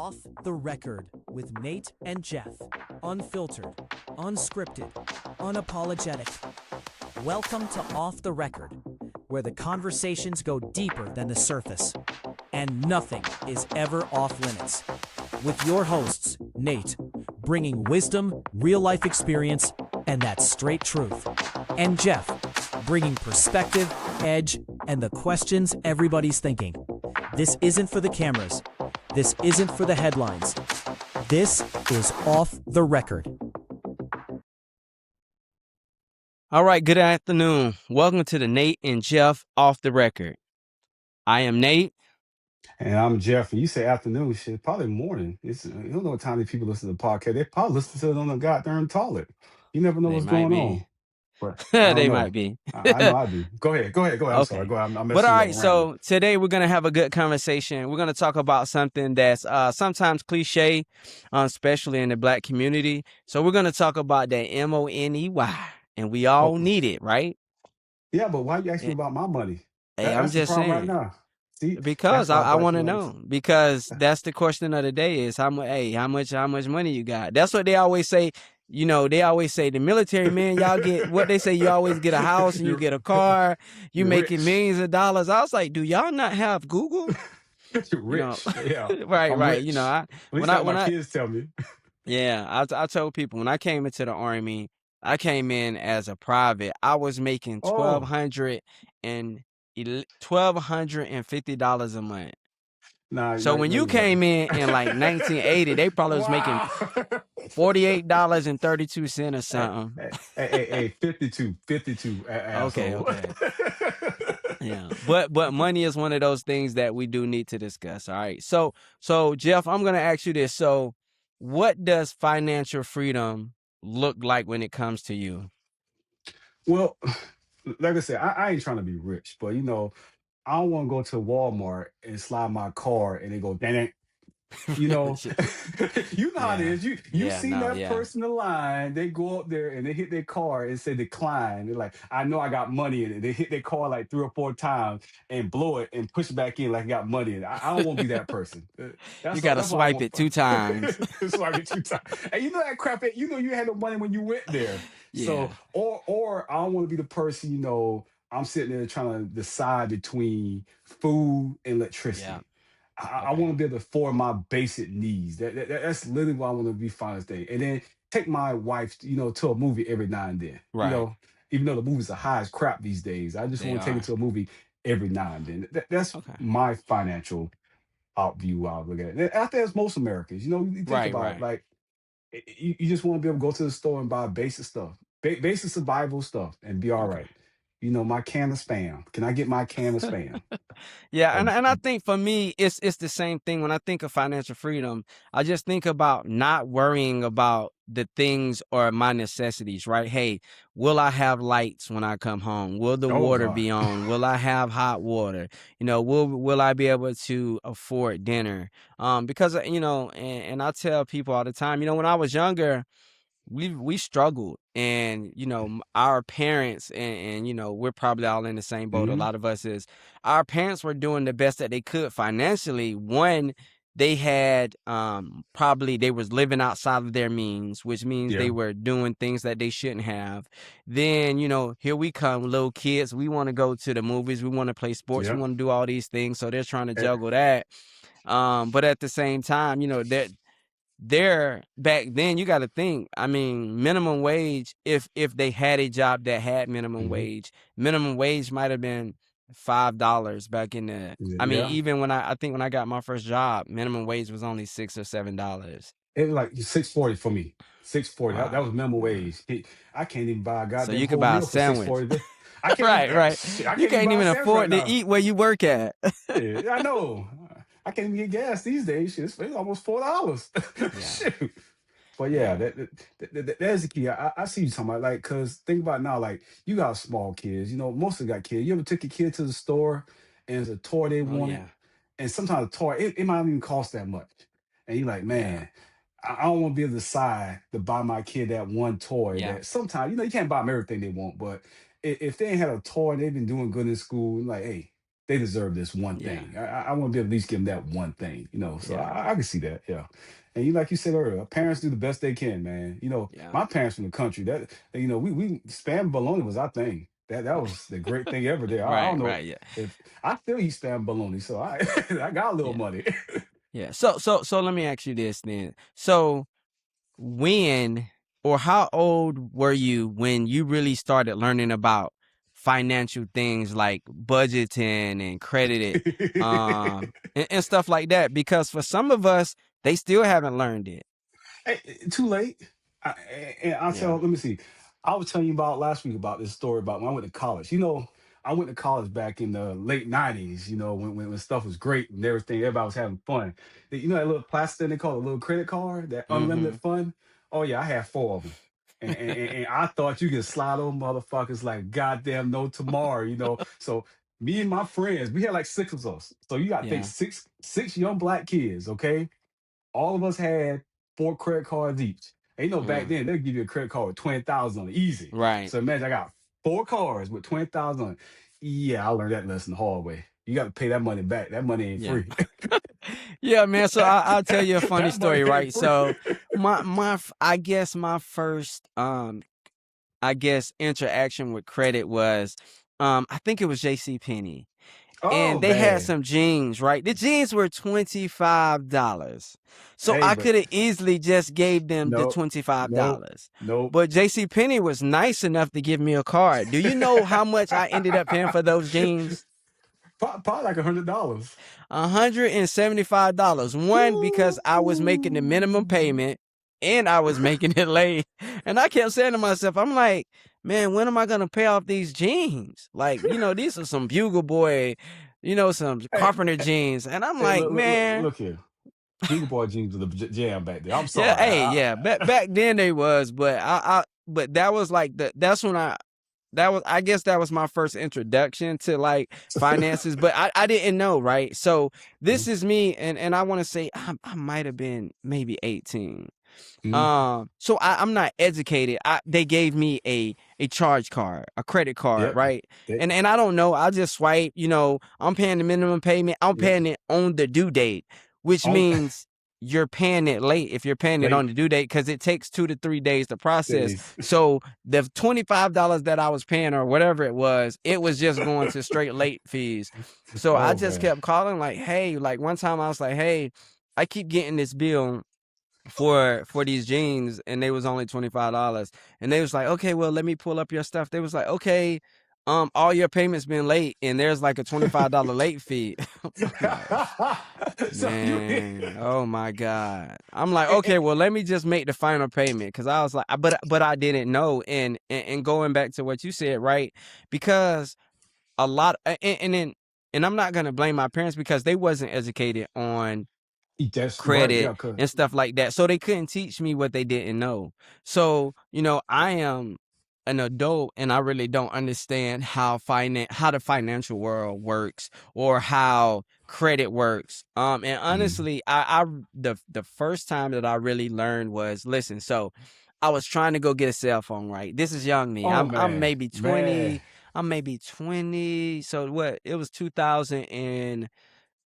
Off the Record with Nate and Jeff. Unfiltered, unscripted, unapologetic. Welcome to Off the Record, where the conversations go deeper than the surface and nothing is ever off limits. With your hosts, Nate, bringing wisdom, real life experience, and that straight truth, and Jeff, bringing perspective, edge, and the questions everybody's thinking. This isn't for the cameras. This isn't for the headlines. This is Off the Record. All right, good afternoon. Welcome to the Nate and Jeff Off the Record. I am Nate. And I'm Jeff. And you say afternoon, shit, probably morning. You don't know what time these people listen to the podcast. They probably listen to it on the goddamn toilet. You never know They what's might going be. on. But I don't They know. might be. I know I do. Go ahead. I'm Okay. sorry. Go ahead. I'm But messing all you right, up. so today we're going to have a good conversation. We're going to talk about something that's sometimes cliche, especially in the black community. So we're going to talk about that money, and we all Oh, need it, right? yeah, but why you asking me Eh, about my money? Hey, I'm That's the just problem right saying. now. See, Because that's why I I thought want you to like. know, because that's the question of the day is how much money you got. That's what they always say. You know, they always say the military men, y'all get what they say. You always get a house and you You're get a car. You you're making rich. millions of dollars. I was like, do y'all not have Google? You're You know, rich. Yeah, I'm right. You know, rich. At least that's what my kids tell me. I told people when I came into the Army, I came in as a private. I was making Oh, $1,250 a month. nah, So when you you wasn't. came in like 1980, they probably was making Wow. $48.32 or Hey, something. hey, 52, Okay. asshole. Yeah. But money is one of those things that we do need to discuss. All right. So Jeff, I'm gonna ask you this. So what does financial freedom look like when it comes to you? Well, like I said, I ain't trying to be rich, but I don't want to go to Walmart and slide my car and they go, dang, you know, you know how it Yeah. is. You Yeah. seen No. that Yeah. person in line, they go up there and they hit their car and say decline. They're like, I know I got money in it. They hit their car like 3 or 4 times and blow it and push it back in like I got money in it. I don't want to be that person. You gotta That's what I swipe want. it 2 times. So I get 2 times. And you know that crap. You had no money when you went there. Yeah. So or I don't want to be the person. I'm sitting there trying to decide between food and Yeah. electricity. I Okay. want to be able to afford my basic needs. That's literally what I want to be finest day. And then take my wife, to a movie every now and then. Right. Even though the movies are high as crap these days, I just They want to take her are. to a movie every now and then. That's Okay. my financial out view. I'll look at it. And I think that's most Americans. You think Right. about it, Right. like you just want to be able to go to the store and buy basic stuff, basic survival stuff, and be all Okay. right. My can of spam. Can I get my can of spam? Yeah, Uh, and I think for me, it's the same thing. When I think of financial freedom, I just think about not worrying about the things or my necessities, right? Hey, will I have lights when I come home? Will the oh water God. be on? Will I have hot water? Will I be able to afford dinner? Because and I tell people all the time, when I was younger, we struggled, and our parents, and we're probably all in the same boat. A Mhm. lot of us is our parents were doing the best that they could financially. One, they had probably they was living outside of their means, which means they Yeah. were doing things that they shouldn't have. Then here we come, little kids, we want to go to the movies, we want to play sports, we Yeah. want to do all these things, so they're trying to Eh, juggle that. But at the same time, that there back then, you got to think, I mean, minimum wage, if they had a job that had mhm. minimum wage might have been $5 back in the, I mean, Yeah. even when I think when I got my first job, minimum wage was only $6 or $7. It was like 640 for me. 640. That Wow. was minimum Yeah. wage. I can't even buy a So goddamn you could whole buy a meal for sandwich. 640. I can't even. Right. Shit, I You can't even can't buy a even sandwich right afford to now. eat where you work at. Yeah, I know. I can't even get gas these days. Shit, it's almost $4. Yeah. Shoot. But yeah, Yeah. that's the key. I see you talking about, like, cause think about it now, like, you got small kids. Most of them got kids. You ever took your kid to the store and it's a toy they Oh wanted, yeah. and sometimes a toy it might not even cost that much, and you're like, Yeah. man, I don't want to be able to decide to buy my kid that one toy Yeah. that sometimes you can't buy them everything they want, but if they ain't had a toy and they've been doing good in school, like, hey. they deserve this one Yeah. thing. I want to be able to at least give them that one thing, you know. So Yeah. I can see that, yeah. And you like you said earlier, parents do the best they can, man. You know, Yeah. my parents from the country, you know, we spam bologna was our thing. That was the great thing ever there. I don't Right. know Right. Yeah. if I still eat spam bologna, so I I got a little Yeah. money. Yeah. So let me ask you this then. So when or how old were you when you really started learning about financial things like budgeting and credit, and stuff like that? Because for some of us, they still haven't learned it. Hey, too late. I, and I'll Yeah. tell. Let me see. I was telling you about last week about this story about when I went to college. You know, I went to college back in the late 90s. You know, when stuff was great and everything, everybody was having fun. You know that little plastic thing they call a little credit card, that Mm-hmm. unlimited fun. Oh yeah, I had four of them. And I thought you could slide those motherfuckers like goddamn no tomorrow, you know. So me and my friends, we had like six of us. So you got to think Yeah. six young black kids, okay? All of us had four credit cards each. And you know, back Mm. then they'll give you a credit card with 20,000 on it, easy. Right. So imagine I got four cards with 20,000 on it. Yeah, I learned that lesson the hard way. You got to pay that money back. That money ain't Yeah. free. Yeah, man. So I'll tell you a funny That money story, ain't right? free. So I guess my first I guess interaction with credit was I think it was JC Penney. Oh And they had man. some jeans, right? The jeans were $25. So Hey, I but could have easily just gave them the nope, nope, $25. nope. But JC Penney was nice enough to give me a card. Do you know how much I ended up paying for those jeans? Probably like $100. $175. One, because I was making the minimum Woo. payment and I was making it late. And I kept saying to myself, I'm like, man, when am I gonna pay off these jeans? Like, these are some Bugle Boy, some Hey, Carpenter jeans. And I'm hey, like, look man, here. Bugle Boy jeans was the jam back there. I'm yeah, sorry. hey, yeah. Back then they was, but but that was like that's when I guess that was my first introduction to like finances, but I didn't know, right? So this Mhm, is me, and I want to say I might have been maybe 18. mhm. So I'm not educated. They gave me a charge card, a credit card, Yep. right? They, And I don't know. I just swipe. I'm paying the minimum payment. I'm yep. paying it on the due date, which On means you're paying it late if you're paying it on late the due date because it takes 2 to 3 days to process. days. So the $25 that I was paying or whatever it was just going to straight late fees. So I Oh just man. kept calling like, hey, like one time I was like, hey, I keep getting this bill for these jeans and they was only $25 and they was like, okay, well, let me pull up your stuff. They was like, okay, all your payments been late and there's like a $25 late fee. I'm like, So you man, oh my God. I'm like, okay, well, let me just make the final payment because I was like, but I didn't know. And going back to what you said, right? Because a lot and I'm not gonna blame my parents because they wasn't educated on that's right, credit yeah, cause and stuff like that. So they couldn't teach me what they didn't know. So, I am an adult and I really don't understand how the financial world works or how credit works. And Mhm. honestly, the first time that I really learned was listen, so I was trying to go get a cell phone, right? This is young me. Oh I'm man, maybe man. 20. I'm maybe 20. So what? It was 2000 and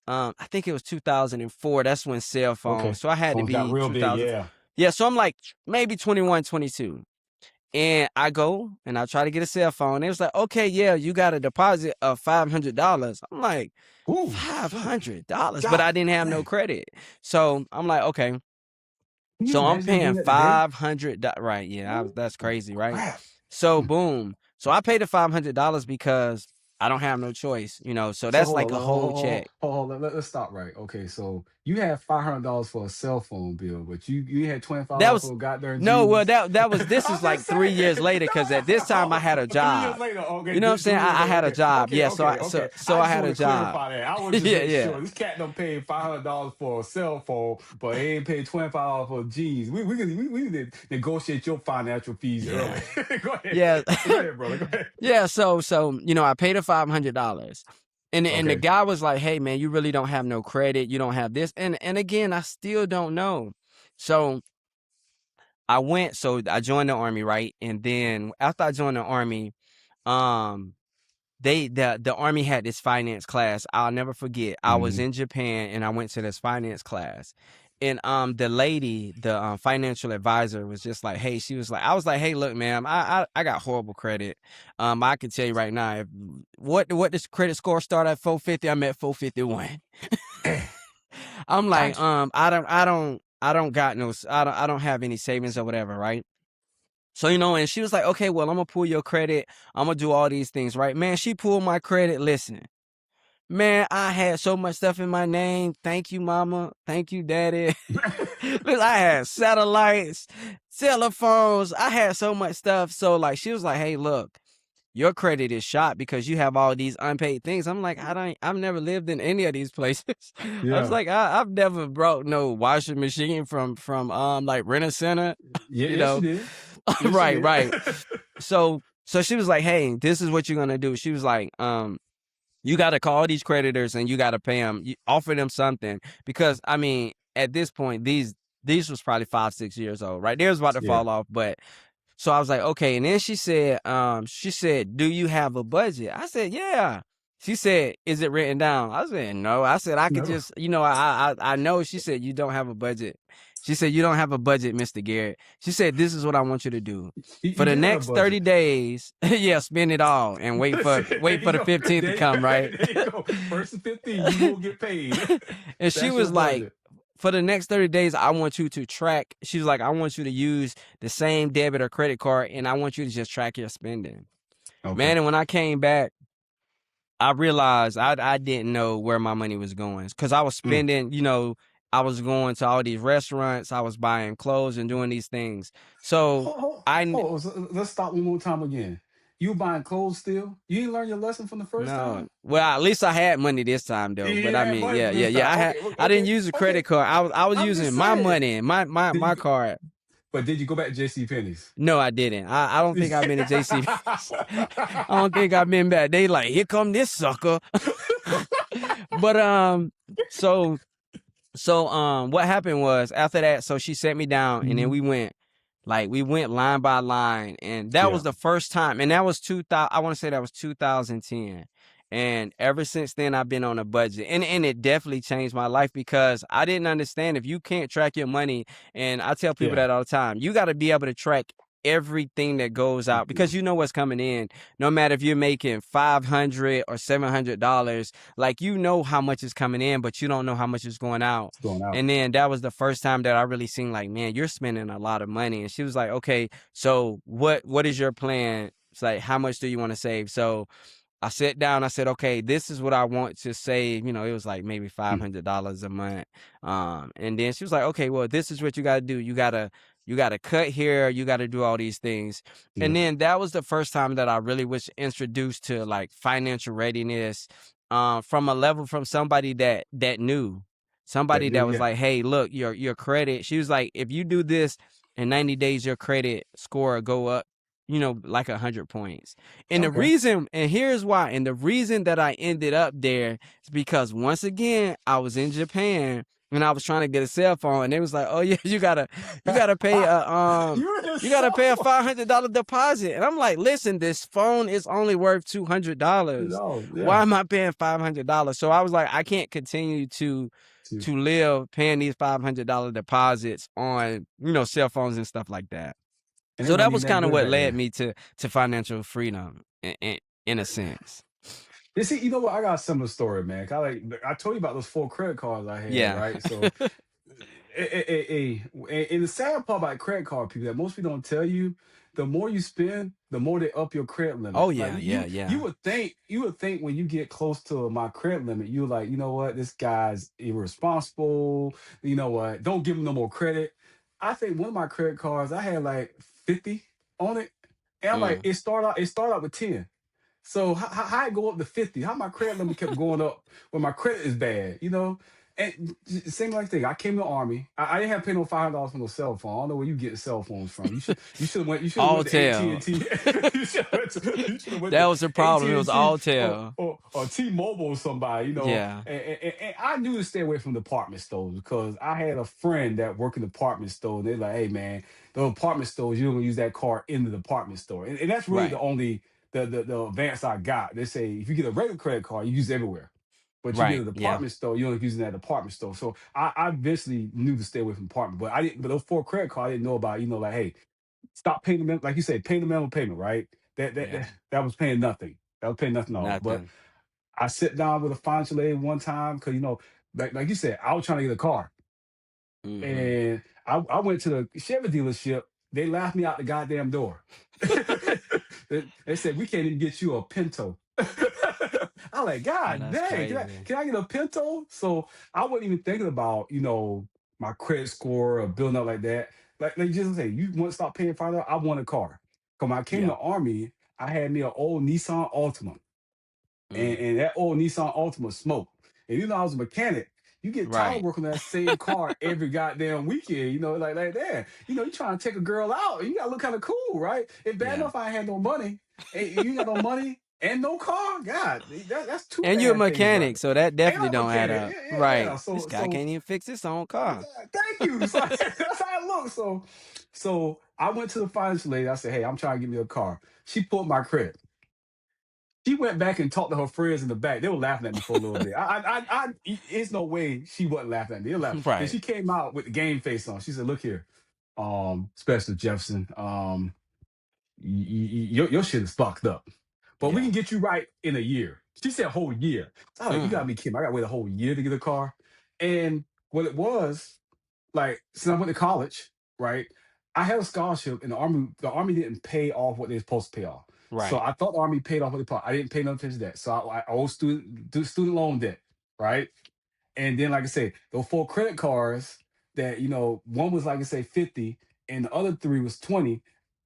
I think it was 2004. That's when cell phones. Okay. So I had to Phones got be real big, 2000. yeah. Yeah, so I'm like maybe 21, 22. And I go and I try to get a cell phone. It was like, okay, yeah, you got a deposit of $500. I'm like, Ooh, fuck. $500, but God I didn't have no dang. credit. So I'm like, okay. Can you So I'm imagine paying doing that today? $500. Right. Yeah, Ooh, that's crazy, right? crap. So Mm. boom. So I paid the $500 because I don't have no choice, So So that's hold on, like a whole check. let's stop right. Okay, so you had $500 for a cell phone bill, but you had That $25 was for goddamn no, well, jeans. this I'm is like just 3 years saying. later because at this time I No, had a 3 years job. later. You Okay, know what I'm saying? 3 years I later. had a Okay, job. okay, Yeah, okay, okay. so I I just had want a to job. clarify that. I want to just Yeah, make yeah. sure this cat done paid $500 for a cell phone, but he ain't paid $25 for jeans. We need to negotiate your financial fees early. Yeah. Go ahead, Yeah. go ahead, brother. Go ahead. Yeah, so I paid a $500. And the Okay. guy was like, "Hey man, you really don't have no credit. You don't have this." And again, I still don't know. So I joined the army, right? And then after I joined the army, um the army had this finance class. I'll never forget. I was Hmm. in Japan and I went to this finance class. And the lady, the financial advisor was just like, hey, she was like, I was like, hey, look, ma'am, I got horrible credit. I can tell you right now, what does credit score start at 450? I'm at 451. I'm like, Gotcha. I don't got no, I don't have any savings or whatever, right? So, and she was like, okay, well, I'm gonna pull your credit. I'm gonna do all these things, right? Man, she pulled my credit. Listen, man, I had so much stuff in my name. Thank you, mama. Thank you, daddy. Look, I had satellites, telephones. I had so much stuff. So, like, she was like, hey, look, your credit is shot because you have all these unpaid things. I'm like, I've never lived in any of these places. I was Yeah. like, I've never brought no washing machine from like Rent a Center, Yeah. you Yes, you know. did. Yes, you Right, did. right. So she was like, hey, this is what you're gonna do. She was like, you got to call these creditors and you got to pay them, offer them something, because I mean, at this point, these was probably 5-6 years old, right? They was about to Yeah. fall off, but so I was like, okay. And then she said, do you have a budget? I said, yeah. She said, is it written down? I said, no. I said, I could No. just, I know. She said, you don't have a budget. She said, you don't have a budget, Mr. Garrett. She said, this is what I want you to do. For You the did have a next 30 budget. days, yeah, spend it all and wait for There wait for you the go. 15th to come, right? There you go. First and 15, you will get paid. And she That's your was like, budget. for the next 30 days, I want you to track. She was like, I want you to use the same debit or credit card, and I want you to just track your spending. Okay. Man, and when I came back, I realized I didn't know where my money was going, because I was Mm. spending, I was going to all these restaurants, I was buying clothes and doing these things. So I Let's stop one more time again. You buying clothes still? You didn't learn your lesson from the first no, time? well, at least I had money this time though. But You I had mean, money yeah, yeah, this yeah. time. Okay, I didn't okay, use a okay. credit card. I was I'm using just my saying. money, my my Did my you, card. but did you go back to JC Penney's? No, I didn't. I don't think I've been to JC. I don't think I've been back. They like, here come this sucker. But so what happened was, after that, so she sat me down and then Mhm. we went line by line, and that was Yeah. the first time, and that was 2000. I want to say that was 2010. And ever since then, I've been on a budget, and it definitely changed my life, because I didn't understand, if you can't track your money, and I tell people Yeah. that all the time, you got to be able to track everything that goes out, because you know what's coming in. No matter if you're making $500 or $700, like, you know how much is coming in, but you don't know how much is going out. It's going out. And then that was the first time that I really seen, like, man, you're spending a lot of money. And she was like, okay, so what is your plan? It's like, how much do you want to save? So I sat down, I said, okay, this is what I want to save. It was like maybe Mm. $500 a month. And then she was like, okay, well, this is what you gotta do. You gotta cut here, you gotta do all these things. And Yeah. then that was the first time that I really was introduced to, like, financial readiness, from somebody that knew. That Somebody do. that was Yeah. like, hey, look, your credit. She was like, if you do this in 90 days, your credit score will go up, like 100 points. Okay. And here's why. And the reason that I ended up there is because, once again, I was in Japan and I was trying to get a cell phone, and they was like, "Oh yeah, you gotta pay You're in you gotta pay a so. $500 deposit." And I'm like, "Listen, this phone is only worth $200. No. Why Yeah. am I paying $500?" So I was like, I can't continue Too. to live paying these $500 deposits on, cell phones and stuff like that. And it So that wasn't was even that kind of good what back led then. me to financial freedom, in a sense. You see, you know what? I got a similar story, man. I told you about those 4 credit cards I had, Yeah. right? So, and the sad part about credit card people that most people don't tell you, the more you spend, the more they up your credit Oh limit. Like yeah, yeah, you yeah. would think when you get close to my credit limit, you're like, you know what, this guy's irresponsible. You know what? Don't give him no more credit. I think one of my credit cards, I had like 50 on it, and I'm like, Mm. it started out with 10. So how it go up to 50? How my credit limit kept going up when my credit is bad, you know? And same like thing. I came in the army. I didn't have to pay no $500 for no cell phone. I don't know where you get cell phones from. You should have went to AT Alltel. and T. You should have went That to was the AT problem. It and was T or Alltel. T-Mobile or somebody. Yeah. And I knew to stay away from department stores because I had a friend that worked in the department store. They're like, hey man, the department stores, you don't use that card in the department store, and that's really the Right. only the advance I got. They say if you get a regular credit card, you use it everywhere. But you get Right. a Yeah. department store, you only using that department store. So I eventually knew to stay away from department. But I didn't. But those four credit cards I didn't know about. Like, hey, stop paying them. Like you said, pay the minimum payment. Right. That that Yeah. that, that was paying nothing. That was paying nothing at all. But Nothing. I sit down with a financial aid one time because like you said, I was trying to get a car, Mm-hmm. and I went to the Chevy dealership. They laughed me out the goddamn door. They said we can't even get you a Pinto. I'm like, Oh, God that's dang, crazy. can I get a Pinto? So I wasn't even thinking about my credit score or building up like that. Like just say, you want to stop paying $5? I want a car. Because when I came to Yeah. the army, I had me an old Nissan Altima, and, Mm. and that old Nissan Altima smoked. And I was a mechanic. You get tired of Right. working on that same car every goddamn weekend, like that. You trying to take a girl out, and you gotta look kind of cool, right? It's bad Yeah. enough I ain't had no money, and you got no money and no car. God, that's two And you're a bad things, right? mechanic, so that And definitely I'm a don't add mechanic. up. Yeah. Right. This So guy so can't even fix his own car. thank you. So that's how it looks. So I went to the financial lady. I said, hey, I'm trying to get me a car. She pulled my credit. She went back and talked to her friends in the back. They were laughing at me for a little bit. It's no way she wasn't laughing at me. They were laughing. Then Right. she came out with the game face on. She said, "Look here, Special Jefferson, your shit is fucked up, but we Yeah. can get you right in a year." She said, "A whole year." So I was like, "You Mm. gotta be kidding me. I gotta wait a whole year to get a car." And what it was, like, since I went to college, right? I had a scholarship, and the army didn't pay off what they were supposed to pay off. So Right. I thought the army paid off what they paid. I didn't pay no attention to that. So I owe student loan debt, right? And then, like I say, those four credit cards that, one was, like I say, 50 and the other three was 20.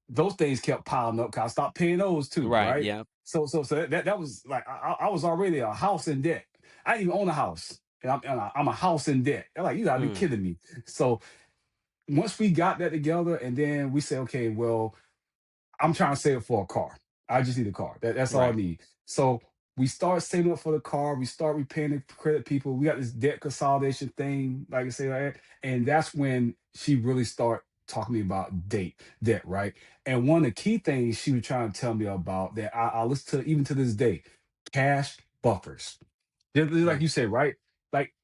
Those things kept piling up because I stopped paying those too, Right. right? Yeah. So that was like, I was already a house in debt. I didn't even own a house. And I'm a house in debt. They're like, you gotta be Mm. kidding me. So once we got that together, and then we said, okay, well, I'm trying to save for a car. I just need a car. That's all I Right. need. So we start saving up for the car. We start repaying the credit people. We got this debt consolidation thing, like I say, like that. And that's when she really start talking to me about debt, right? And one of the key things she was trying to tell me about that I listen to even to this day, cash buffers. Just like Mm. you said, right? Like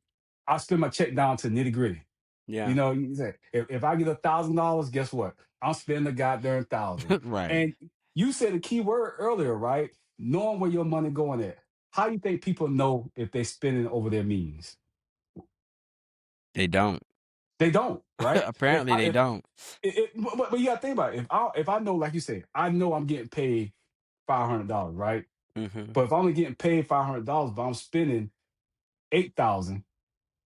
I spend my check down to nitty gritty. Yeah. You say if I get $1,000, guess what? I'm spending the goddamn thousand. Right. And you said a key word earlier, right? Knowing where your money going at. How do you think people know if they're spending over their means? They don't. They don't, right? If Apparently I they if don't. but you gotta think about it. If I know, like you say, I know I'm getting paid $500, right? Mm-hmm. But if I'm only getting paid $500, but I'm spending 8,000,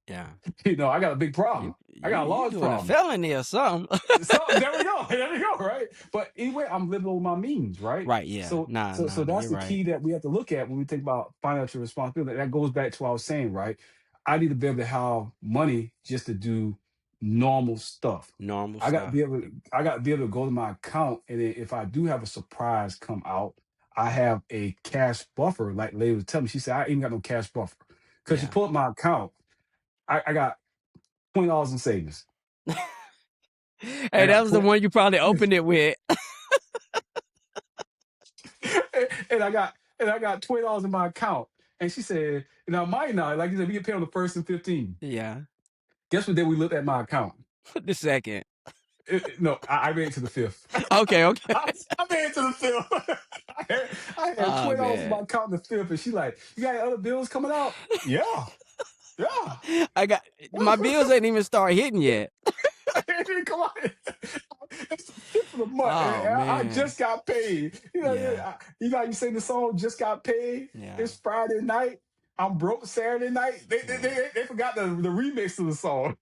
Yeah. I got a big You problem. I you got a you large doing a problem. felony or something. So there we go. There we go. Right. But anyway, I'm living on my means, right? Right. Yeah. So Nah. so so Nah. that's You're the right. key that we have to look at when we think about financial responsibility. That goes back to what I was saying, right? I need to be able to have money just to do normal stuff. Normal I got to stuff. be able I got to be able to go to my account, and then if I do have a surprise come out, I have a cash buffer. Like the lady was telling me, she said I ain't got no cash buffer because she Yeah. pulled up my account. I got $20 in savings, Hey, and I that was the put one you probably opened it with. and I got $20 in my account. And she said, now mine now, like you said, we get paid on the first and 15. Yeah. Guess what day we looked at my account? The second. No, I made it to the fifth. Okay. Okay. I made it to the fifth. I had Oh $20 in my man. account in the fifth, and she like, you got any other bills coming out? Yeah, yeah. I got my bills ain't even start hitting yet. Come on. It's the fifth of the month, Oh and I man. just got paid. Yeah. You sing the song "Just Got Paid." Yeah. It's Friday night. I'm broke Saturday night. They they, Yeah. they, they forgot the remix of the song.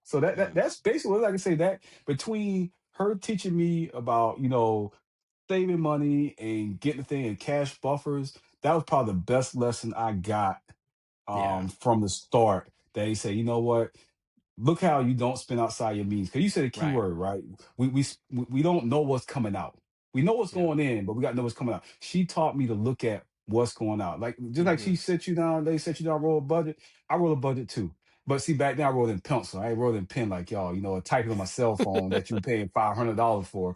So Mm. that's basically what I can say. That between her teaching me about saving money and getting the thing in cash buffers, that was probably the best lesson I got Yeah. from the start. That he said, you know what? Look how you don't spend outside your means. Because you said a key Right. word, right? We don't know what's coming out. We know what's Yeah. going in, but we got to know what's coming out. She taught me to look at what's going out. Like just like Mm-hmm. she set you down, they set you down, roll a budget. I roll a budget too. But see, back then I wrote in pencil. I ain't wrote in pen like y'all. Typing on my cell phone that you paying $500 for.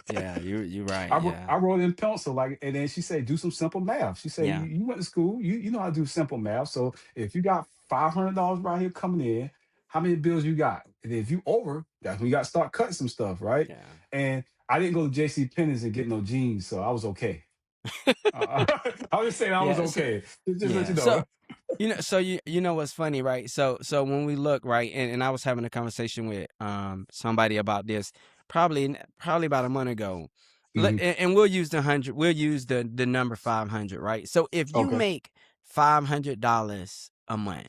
Yeah, you right. I Yeah. wrote in pencil, like, and then she said, do some simple math. She said, Yeah. you went to school, you know how to do simple math. So if you got $500 right here coming in, how many bills you got? And if you over, that's when you got to start cutting some stuff, right? Yeah. And I didn't go to J.C. Penney's and get no jeans, so I was okay. I was just saying I was Yeah. okay. Just let Yeah. you know. So you know what's funny, right? So when we look, right, and I was having a conversation with somebody about this probably about a month ago. Hmm. And we'll use we'll use the number 500, right? So if you Okay. make $500 a month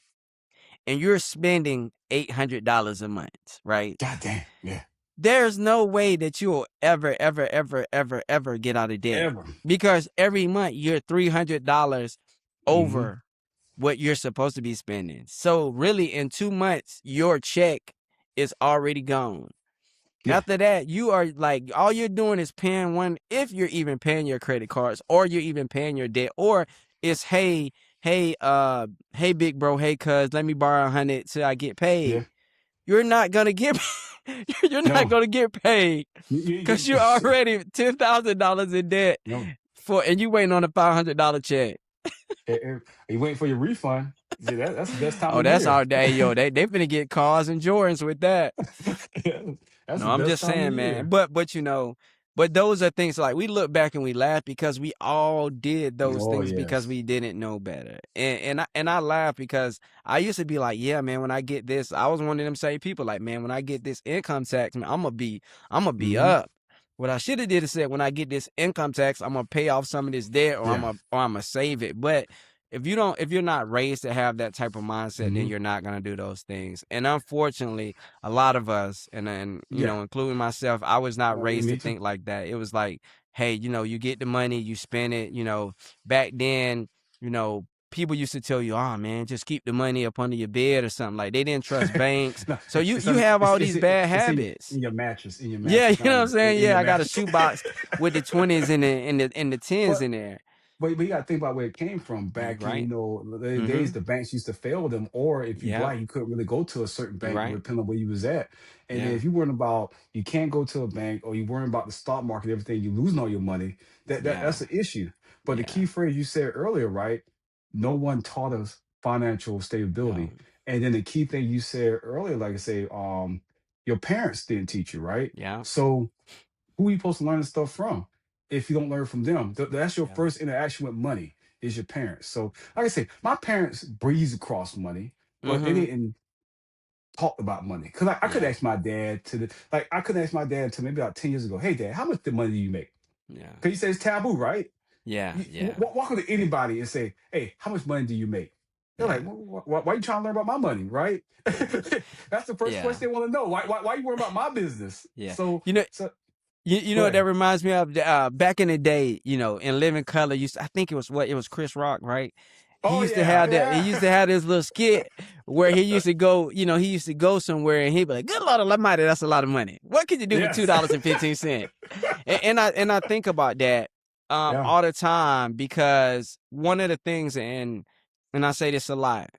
and you're spending $800 a month, right? God damn. Yeah. There's no way that you'll ever get out of debt, Ever. because every month you're $300 Hmm. over what you're supposed to be spending. So really, in 2 months, your check is already gone. Yeah. After that, you are like, all you're doing is paying if you're even paying your credit cards, or you're even paying your debt, or it's, hey, big bro, hey, cuz, let me borrow 100 till I get paid. Yeah. You're not gonna get, you're not No. gonna get paid, You ain't because getting you're already $10,000 in debt no. and you waiting on a $500 check. You waiting for your refund. See, that's the best time Oh, of that's year. all day, yo. They finna get cars and Jordans with that. That's No, the I'm best just time of saying, man. year. But those are things, like, we look back and we laugh because we all did those Oh things because yes. we didn't know better. And I laugh because I used to be like, yeah, man, when I get this, I was one of them same people, like, man, when I get this income tax, man, I'm gonna be Hmm. up. What I should have did is said, when I get this income tax, I'm gonna pay off some of this debt, or Yeah. I'm gonna save it. But if you're not raised to have that type of mindset, then Hmm. you're not gonna do those things. And unfortunately, a lot of us, and Yeah. including myself, I was not raised to Me too. think like that. It was like, hey, you get the money, you spend it. Back then, people used to tell you, oh man, just keep the money up under your bed or something. Like, they didn't trust banks. No, So you have all these bad in habits. your mattress, in your Yeah, you mattress, know not what I'm saying? in your Yeah, I got a mattress. shoebox with the 20s and the 10s But in there. but you got to think about where it came from. You Back in right? the days, Mm-hmm. the banks used to fail them, or if you Yeah. black, you couldn't really go to a certain You bank right? depending on where you was at. And then Yeah. if you weren't about, you can't go to a bank, or you weren't about the stock market, everything, you losing all your money. Yeah. That's an issue. But the Yeah. key phrase you said earlier, right? No one taught us financial No. stability. And then the key thing you said earlier, like I say, your parents didn't teach you, right? Yeah. So who are you supposed to learn this stuff from if you don't learn from them? That's your Yeah. first interaction with money, is your parents. So, like I say, my parents breezed across money, but they Mm-hmm. didn't talk about money. Because I could Yeah. ask my dad I could ask my dad to maybe about 10 years ago, hey, dad, how much the money do you make? Yeah. Because he says taboo, right? Yeah. Yeah. Walk up to anybody and say, hey, how much money do you make? They're like, Yeah. why are you trying to learn about my money, right? That's the first Yeah. question they want to know. Why you worrying about my business? Yeah. So, You know, so you go know what that ahead. reminds me of? Back in the day, in Living Color, I think it was Chris Rock, right? He Oh used to yeah, have he used to have this little skit where he used to go somewhere and he'd be like, good Lord Almighty, that's a lot of money. What could you do for yes. $2.15? And I think about that Yeah, all the time, because one of the things, and I say this a lot,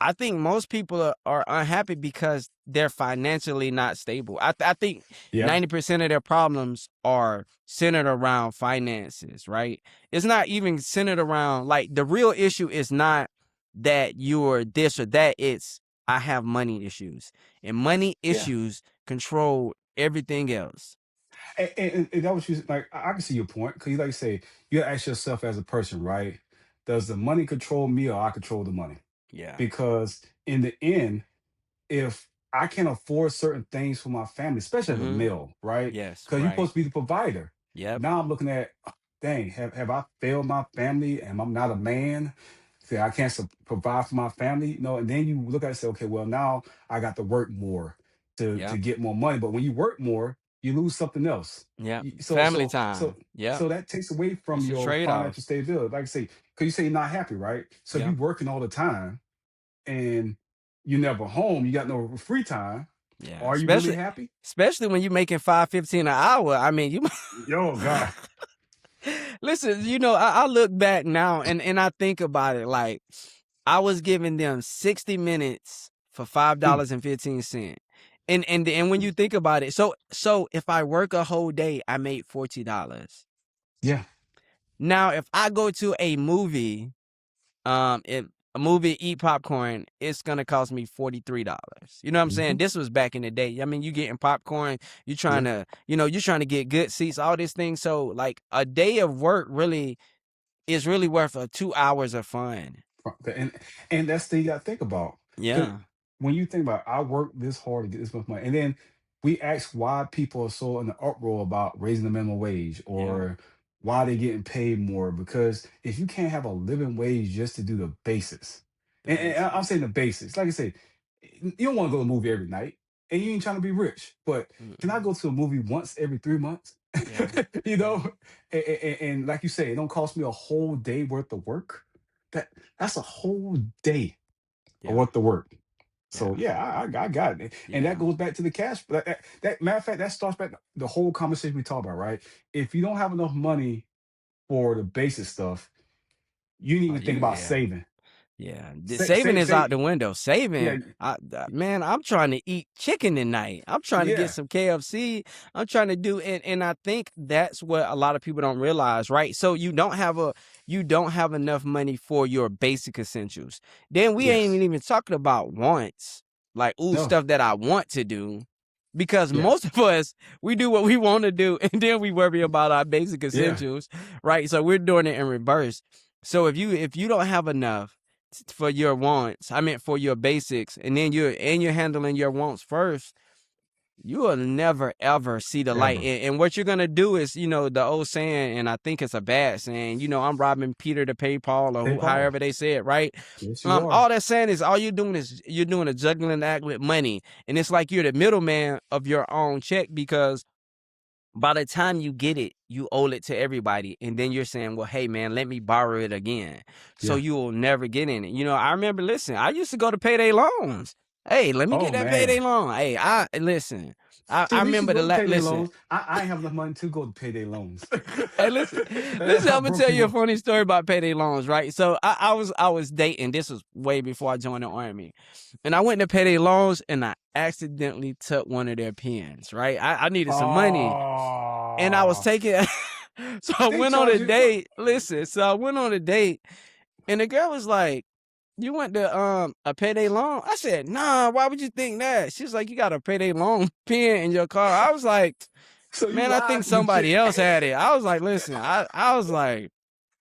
I think most people are unhappy because they're financially not stable. I think yeah, 90% of their problems are centered around finances, right? It's not even centered around, like, the real issue is not that you're this or that. It's, I have money issues, and money yeah. issues control everything else. And that was you like. I can see your point because you like say you gotta ask yourself as a person, right? Does the money control me or I control the money? Yeah. Because in the end, if I can afford certain things for my family, especially as a Mm-hmm. male, right? Yes. Because you're Right. supposed to be the provider. Yep. Now I'm looking at, dang, have I failed my family? And I'm not a man? Say I can't provide for my family, and then you look at it and say, okay, well now I got to work more to Yep. get more money. But when you work more, you lose something else. Yep. Y- So Family so so time. Yep. so that takes away from It's a your trade-off. financial stability. Like I say, because you say you're not happy, right? So if you're Yep. working all the time and you never home, you got no free time. Yeah. Are you really happy? Especially when you're making 5.15 an hour. I mean, you Yo, God. listen. I look back now and I think about it, like, I was giving them 60 minutes for Mm, $5.15. And when you think about it, so if I work a whole day, I made $40. yeah. Now, if I go to a movie, if a movie, eat popcorn, it's gonna cost me $43. You know what I'm saying? Hmm. This was back in the day. I mean, you getting popcorn, you trying Yeah. to, you're trying to get good seats, all these things. So like a day of work really is really worth 2 hours of fun. And that's the thing you got to think about. Because Yeah, when you think about, I worked this hard to get this much money, and then we ask why people are so in the uproar about raising the minimum wage yeah, or why they're getting paid more. Because if you can't have a living wage just to do the basics, the and I'm basics. saying the basics, like I said, you don't want to go to a movie every night, and you ain't trying to be rich, but can I Mm-mm. go to a movie once every 3 months? Yeah, you yeah, know, and like you say, it don't cost me a whole day worth of work. That's a whole day of yeah, worth of work. So yeah, yeah, I got it, and that yeah. goes back to the cash. That matter of fact, that starts back the whole conversation we talk about, right? If you don't have enough money for the basic stuff, you need to Oh, even think you, about yeah. saving. Yeah, the Say, saving say, is out the say, window. yeah, Saving, man, I'm trying to eat chicken tonight. I'm trying to get yeah, some KFC. I'm trying to do, and I think that's what a lot of people don't realize, right? So you don't have enough money for your basic essentials. Then we ain't yes, even talking about wants, like no, stuff that I want to do, because yeah, most of us we do what we want to do, and then we worry about our basic yeah, essentials, right? So we're doing it in reverse. So if you don't have enough for your wants, I meant for your basics, and then you're handling your wants first, you will never ever see the light. ever. And what you're gonna do is, the old saying, and I think it's a bad saying, I'm robbing Peter to pay Paul, or Hey, Paul, however they say it, right? yes, you are. All that saying is all you're doing a juggling act with money, and it's like you're the middleman of your own check, because by the time you get it, you owe it to everybody. And then you're saying, well, hey, man, let me borrow it again. So Yeah. you will never get in it. I remember, listen, I used to go to payday loans. Hey, let me Oh get that payday man. loan. Hey, listen, See, I at least you remember go to payday listen, loans. I ain't have enough money to go to payday loans. hey, listen, That's listen, how I'm gonna broke tell you you a were. funny story about payday loans, right? So I was dating. This was way before I joined the army. And I went to payday loans and I accidentally took one of their pens, right? I needed some money. And I was Oh, taking so I they went on charge a you. So, date. Listen, so I went on a date and the girl was like, "You went to a payday loan?" I said, "Nah, why would you think that?" She's like, "You got a payday loan pen in your car." I was like, so you "Man, I think lied to the somebody chick. else had it." I was like, "Listen, I was like,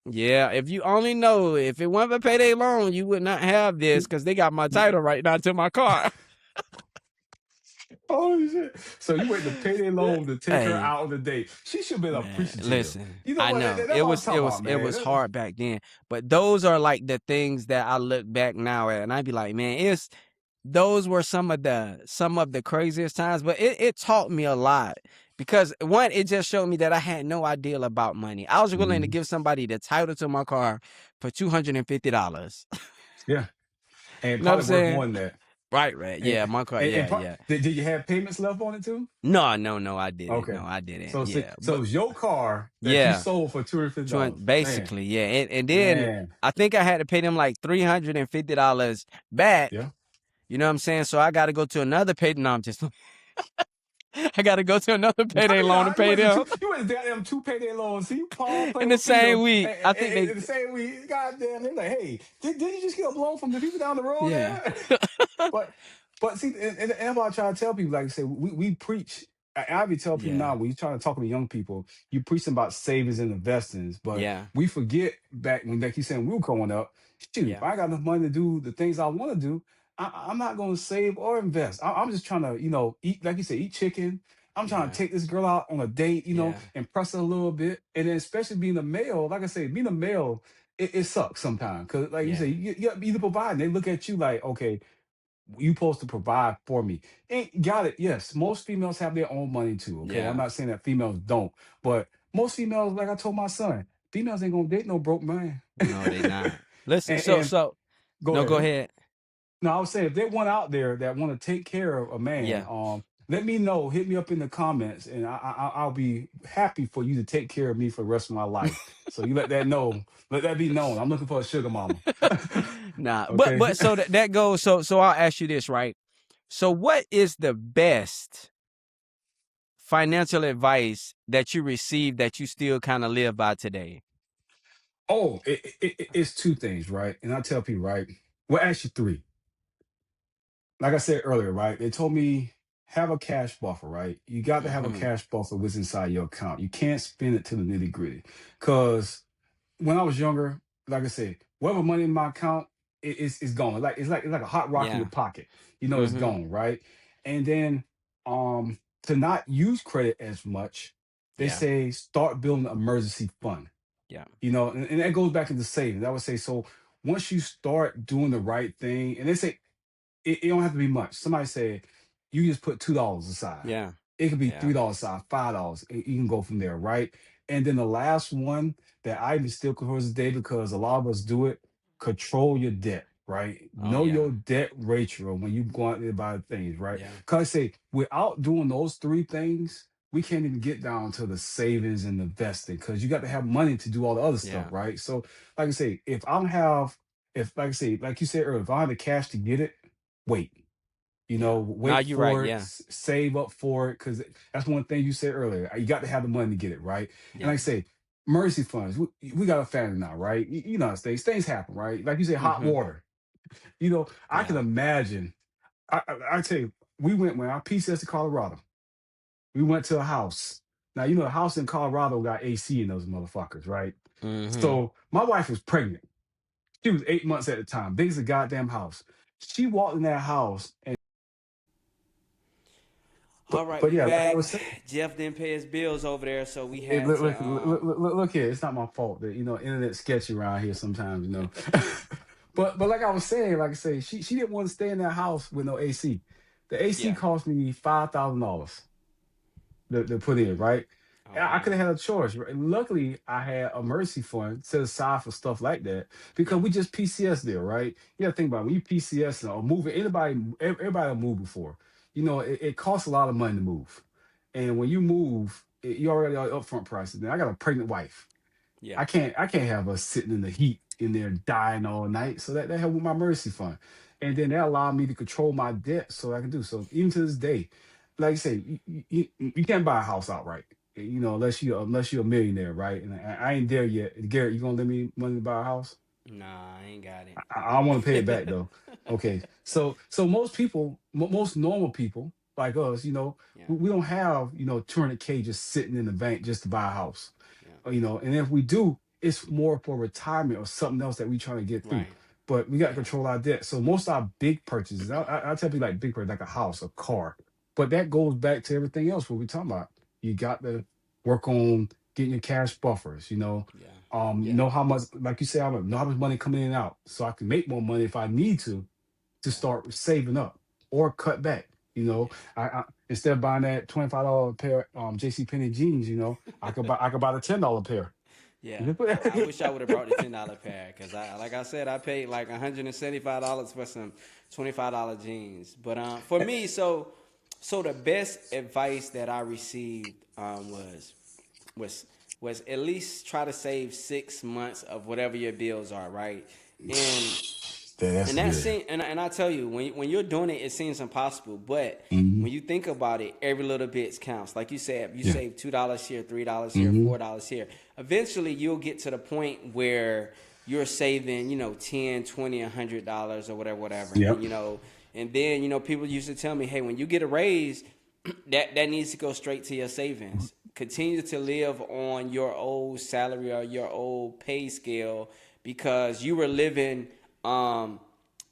yeah, if you only know, if it wasn't for payday loan, you would not have this, because they got my title right now to my car." Holy shit. So you went to payday loan to take her Hey, out on the date. She should have been man, appreciative. listen, You know I what? know That's what I'm it talking was about, it man. was hard back then, but those are like the things that I look back now at, and I'd be like, man, those were some of the craziest times, but it taught me a lot, because one, it just showed me that I had no idea about money. I was willing to Mhm. give somebody the title to my car for $250. Yeah. And You know what I'm probably worth more saying? than that. Right, right. And Yeah, my car. and Yeah, yeah. did you have payments left on it too? No, no, no, I didn't. Okay. No, I didn't. So see, Yeah, so it but was your car that you yeah. sold for $250. Man, Basically, yeah. And then man. I think I had to pay them like $350 back. Yeah. You know what I'm saying? So I got to go to another pay. No, I'm just. I got to go to another payday loan to You pay went to them goddamn two payday loans. See, Paul in playing the with same freedom. week. I think they. And the same week, goddamn, they're like, hey, did you just get a blow from the people down the road Yeah. there? But see, and what I try to tell people, like I say, we preach. I be tell people Yeah. now when you try to talk to young people, you preaching about savings and investings, but Yeah. we forget back when, like you saying, we were growing up. Shoot, if Yeah. I got enough money to do the things I want to do, I'm not going to save or invest. I'm just trying to, eat, like you said, eat chicken. I'm trying to Yeah. take this girl out on a date, Yeah. impress her a little bit, and then especially being a male, like I say, being a male, it sucks sometimes because, like you say, Yeah. you either provide, and they look at you like, okay, you supposed to provide for me. Ain't got it. Yes, most females have their own money too. Okay, I'm Yeah. not saying that females don't, but most females, like I told my son, females ain't gonna date no broke man. No, they not. Listen. So And so. go No, go ahead. ahead. No, I was saying if they one out there that want to take care of a man, Yeah. let me know. Hit me up in the comments, and I'll be happy for you to take care of me for the rest of my life. So you let that know. Let that be known. I'm looking for a sugar mama. Nah, Okay. but so that goes. So I'll ask you this, right? So what is the best financial advice that you received that you still kind of live by today? Oh, it's two things, right? And I tell people, right? Well, actually three. Like I said earlier, right? They told me have a cash buffer, right? You got to have a Hmm. cash buffer what's inside your account. You can't spend it to the nitty gritty. Because when I was younger, like I said, whatever money in my account is gone. It's like a hot rock in your Yeah. pocket. You know, it's Hmm. gone, right? And then to not use credit as much, they Yeah. say start building an emergency fund. Yeah. And that goes back into savings. I would say so once you start doing the right thing, and they say it don't have to be much. Somebody said you just put $2 aside. Yeah. It could be Yeah. $3 aside, $5. You can go from there, right? And then the last one that I even still control today because a lot of us do it: control your debt, right? Oh Know yeah. your debt ratio when you go out there buy things, right? Yeah. Because I say without doing those three things, we can't even get down to the savings and investing because you got to have money to do all the other stuff, Yeah. right? So, like I say, if like I say, like you said earlier, if I have the cash to get it, wait. Yeah. Nah, Wait you're right. for it, Yeah. save up for it, because that's one thing you said earlier. You got to have the money to get it, right? And Yeah. like I say, mercy funds. We got a family now, right? You know, things happen, right? Like you say, hot Hmm. water. I can Yeah. imagine. I tell you, we went when our PCS to Colorado. We went to a house. Now the house in Colorado got AC in those motherfuckers, right? Hmm. So my wife was pregnant. She was 8 months at the time. Big as a goddamn house. She walked in that house, and All right, but we yeah, like I back. was saying. Jeff didn't pay his bills over there, so we Hey, had look, to. look, look, look, look here. It's not my fault that internet sketchy around here sometimes. But like I was saying, like I say, she didn't want to stay in that house with no AC. The AC Yeah. cost me $5,000 to put in, right? Oh And I could man. have had a choice. Right? And luckily, I had a mercy fund set aside for stuff like that because Yeah. we just PCS there, right? You got to think about it. When you PCS or moving, everybody will move before. It costs a lot of money to move, and when you move, you already are upfront prices. Now I got a pregnant wife. Yeah. I can't have us sitting in the heat in there dying all night. So that helped with my mercy fund. And Yeah. then that allowed me to control my debt so I can do so. Even to this day, like I say, you can't buy a house outright. Unless you're a millionaire, right? And I ain't there yet. Garrett, you gonna lend me money to buy a house? Nah, I ain't got I want to pay it back it. though. Okay, so most people, most normal people like us, Yeah. we don't have 200K just sitting in the bank just to buy a house. Yeah. And if we do, it's more for retirement or something else that we trying to get through. Right. But we got to Yeah. control our debt. So most of our big purchases, I tell people like big purchases, like a house, a car. But that goes back to everything else what we talking about. You got to work on getting your cash buffers. Yeah. Yeah. Know how much, like you said, I know how much money coming in and out, so I can make more money if I need to Yeah. start saving up or cut back. Yeah. I instead of buying that $25 pair JC Penney jeans, I could buy the $10 pair. Yeah, I wish I would have brought the $10 pair because like I said, I paid like $175 for some $25 jeans. But for me, so the best advice that I received was was at least try to save 6 months of whatever your bills are, right? And That's and that good. seem and I tell you, when you're doing it, it seems impossible. But Hmm. when you think about it, every little bit counts. Like you said, you Yeah. save $2 here, $3 here, Hmm. $4 here. Eventually, you'll get to the point where you're saving, 10, 20, $100 or whatever. Yep. And then people used to tell me, hey, when you get a raise, that needs to go straight to your savings. Continue to live on your old salary or your old pay scale because you were living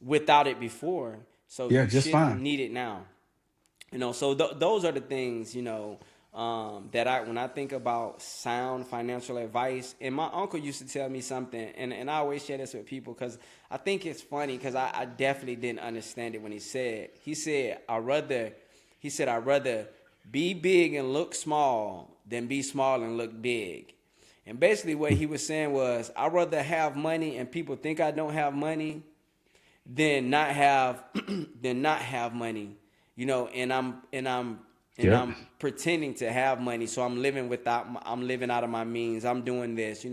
without it before, so Yeah, you just shouldn't fine. need it now. So those are the things that I when I think about sound financial advice. And my uncle used to tell me something, and I always share this with people because I think it's funny because I definitely didn't understand it when he said I'd rather be big and look small than be small and look big. And basically what he was saying was I'd rather have money and people think I don't have money than not have than not have money. And I'm and Yeah. I'm pretending to have money, so I'm living I'm living out of my means. I'm doing this,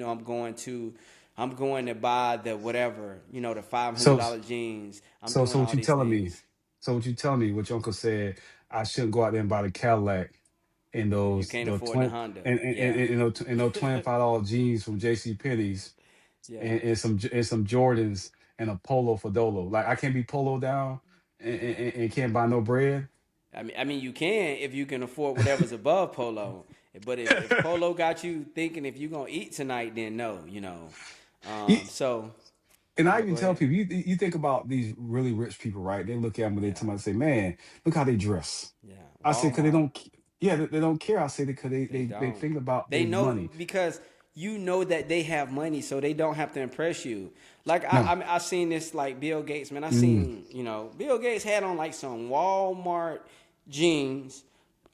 I'm going to buy the whatever, the So $500 jeans. I'm so doing so what all you these telling me? things. So what you telling me? What your uncle said? I shouldn't go out there and buy the Cadillac in If you those can't the afford the twin Honda, and yeah, in those $25 jeans from J.C. Penney's yeah. and some Jordans and a polo for Dolo. Like I can't be polo down and can't buy no bread. I mean, you can if you can afford whatever's above polo. But if polo got you thinking if you're gonna eat tonight, then no. So And I yeah, even go tell ahead. people, you think about these really rich people, right? They look at them and they Yeah, tell me, say, man, look how they dress. yeah. I say, because they Walmart. don't, yeah, they don't care. I say, because They they don't. think about They their know money. because you know that they have money, so they don't have to impress you. Like No. I seen this like Bill Gates, man. I Mm, seen Bill Gates had on like some Walmart jeans,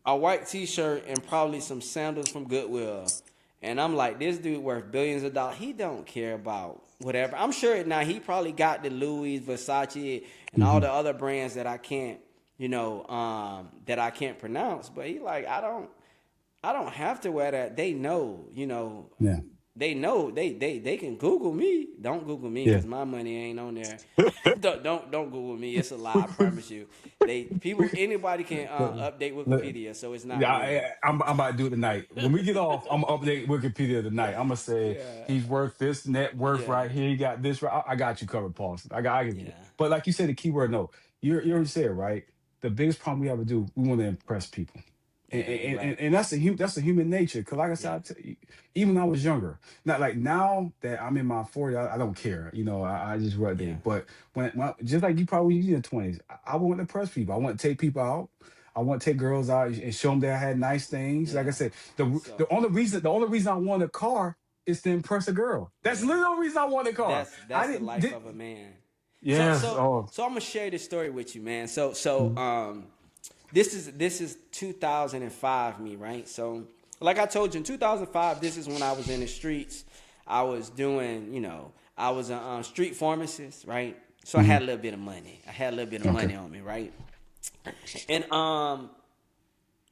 a white T-shirt, and probably some sandals from Goodwill. And I'm like, this dude worth billions of dollars. He don't care about whatever. I'm sure now he probably got the Louis, Versace, and all hmm the other brands that I can't pronounce. But he like, I don't have to wear that. They know. Yeah. They know they can Google me. Don't Google me Yeah. because my money ain't on there. don't Google me. It's a lie. I promise you. Anybody can Look, update look, Wikipedia, so it's not yeah, real. I'm about to do it tonight. When we get off, I'm gonna update Wikipedia tonight. I'm gonna say Yeah, he's worth this net worth yeah, right here. He got this right. I got you covered, Paulson. I can yeah, but like you said, the keyword no. You already said it, right. The biggest problem we have to do, we want to impress people, and yeah. You're right. that's a human nature. Because like I said, Yeah, I tell you, even when I was younger, not like now that I'm in my 40s, I don't care. I just run day. yeah, But when just like you probably in your 20s, I want to impress people. I want to take people out. I want to take girls out and show them that I had nice things. Like I yeah. said, So the only reason I want a car is to impress a girl. That's yeah, literally the only reason I want a car. I that's the didn't life did of a man. So yes. so Oh, so I'm gonna share this story with you, man. So mm, this is 2005 me, right? So like I told you in 2005, this is when I was in the streets. I was doing, I was a street pharmacist, right? So I mhm. had a little bit of money. I had a little bit of Okay. money on me, right? And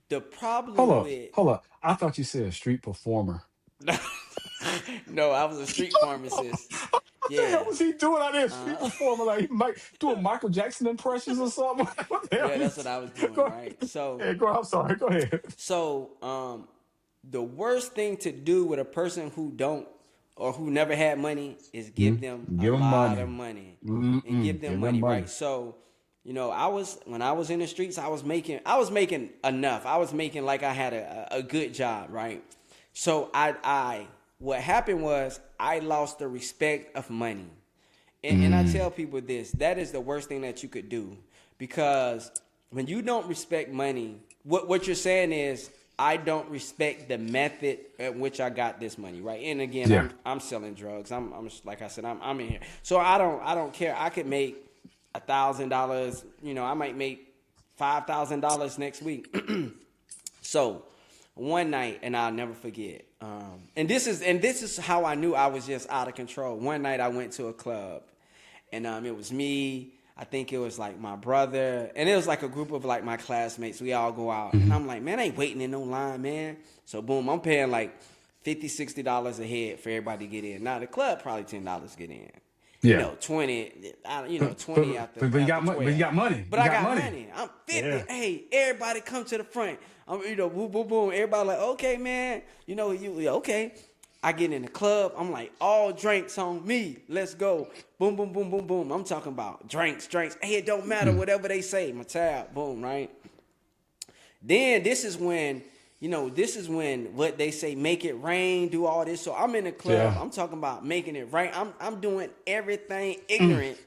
the Hold problem up. with Hold up. I thought you said a street performer. no, I was a street pharmacist. What the hell Yeah. was he doing out there? Street Uh, performer, like he might doing Michael Jackson impressions or something. What the hell yeah, that's what is? I was doing, Go right? ahead. So Hey, go. I'm sorry. Go ahead. So, the worst thing to do with a person who don't or who never had money is give Mhm. them a Give him lot money. of money and give Mm-mm. them Give them money, right? money. So, when I was in the streets, I was making enough. I was making like I had a good job, right? So what happened was I lost the respect of money. And I Mm. tell people this, that is the worst thing that you could do because when you don't respect money, what you're saying is I don't respect the method at which I got this money, right? And again, Yeah. I'm selling drugs. I'm just, like I said, I'm in here, so I don't care. I could make $1,000. I might make $5,000 next week. So one night, and I'll never forget. And this is how I knew I was just out of control. One night I went to a club, and it was me. I think it was like my brother, and it was like a group of like my classmates. We all go out, and Mhm. I'm like, man, I ain't waiting in no line, man. So boom, I'm paying like $50, $60 a head for everybody to get in. Now the club probably $10 to get in. Yeah. 20, But, 20 after but you after got money. But you 12. got money. But You I got got money. money. I'm 50. Yeah. Hey, everybody come to the front. I'm, boom, boom, boom. Everybody like, okay, man. Okay. I get in the club. I'm like, all drinks on me. Let's go. Boom, boom, boom, boom, boom. I'm talking about drinks. Hey, it don't matter. Mm. Whatever they say. My tab. Boom, right? Then this is when what they say, make it rain, do all this. So I'm in the club. Yeah. I'm talking about making it rain. I'm doing everything Mm. ignorant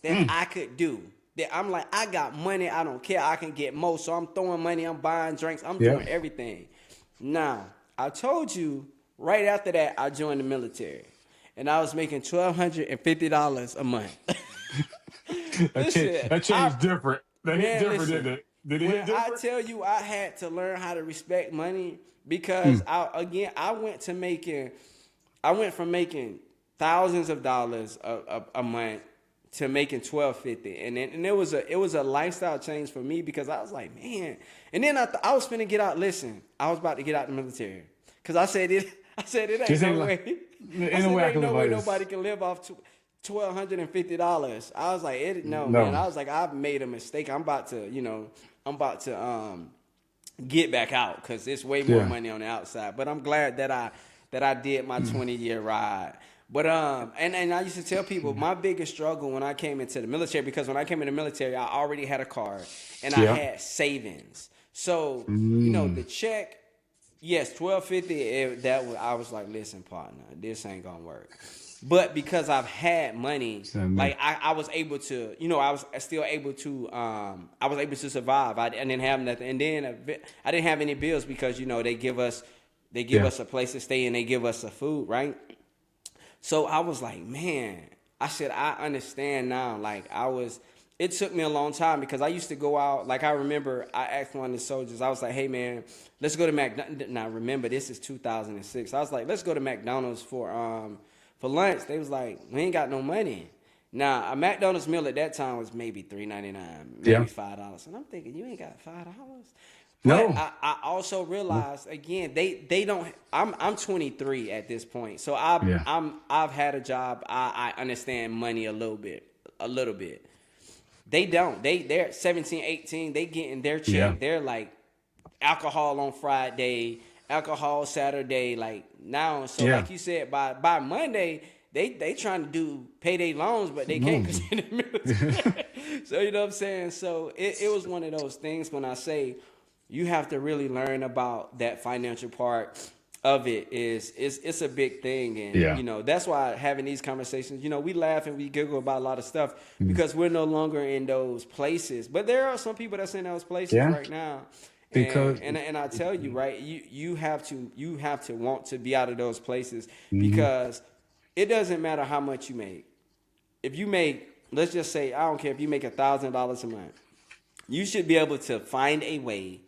that Mm. I could do. That I'm like, I got money. I don't care. I can get more. So I'm throwing money. I'm buying drinks. I'm Yep. doing everything. Now, I told you right after that, I joined the military. And I was making $1,250 a month. Listen, That changed different. That hit man, different, listen. didn't it? Did it hit When I different? tell you I had to learn how to respect money because Mm. I went from making thousands of dollars a month to making 1250, and it was a lifestyle change for me because I was like, man. And then I was finna get out. Listen, I was about to get out the military because I said it. I said it ain't Just ain't no like, way. I ain't no said way there I ain't can live no way like nobody this. can live off $1,250. I was like, no, man. No. I was like, I've made a mistake. I'm about to get back out because there's way more Yeah. money on the outside. But I'm glad that I did my 20-year ride. But and I used to tell people my biggest struggle when I came into the military, because when I came in the military I already had a car and I Yeah. had savings. So the Mm. check, yes, 1250. I was like, listen, partner, this ain't gonna work. But because I've had money, So, man. like I was able to, I was still able to, I was able to survive. I didn't have nothing, and then I didn't have any bills because they give Yeah. us a place to stay and they give us a food, right? So I was like, man, I said, I understand now. It took me a long time because I used to go out. Like I remember I asked one of the soldiers, I was like, hey man, let's go to McDonald's. Now remember, this is 2006. I was like, let's go to McDonald's for lunch. They was like, we ain't got no money. Now a McDonald's meal at that time was maybe $3.99, maybe Yeah. $5. And I'm thinking, you ain't got $5. But No. I also No. realized again they don't. I'm 23 at this point, so Yeah. I've had a job. I understand money a little bit. They don't. They're 17, 18. They getting their Yeah. check. They're like alcohol on Friday, alcohol Saturday. Like now, so Yeah. like you said, by Monday they trying to do payday loans, but they can't No. because they're in the military. So you know what I'm saying. So it was one of those things when I say you have to really learn about that financial part of it it's a big thing. And Yeah. that's why having these conversations, we laugh and we giggle about a lot of stuff Mm. because we're no longer in those places, but there are some people that's in those places Yeah. right now. and Because. and, and I tell you, right, you have to want to be out of those places Mhm. because it doesn't matter how much you make. If you make, let's just say, I don't care if you make $1,000 a month, you should be able to find a way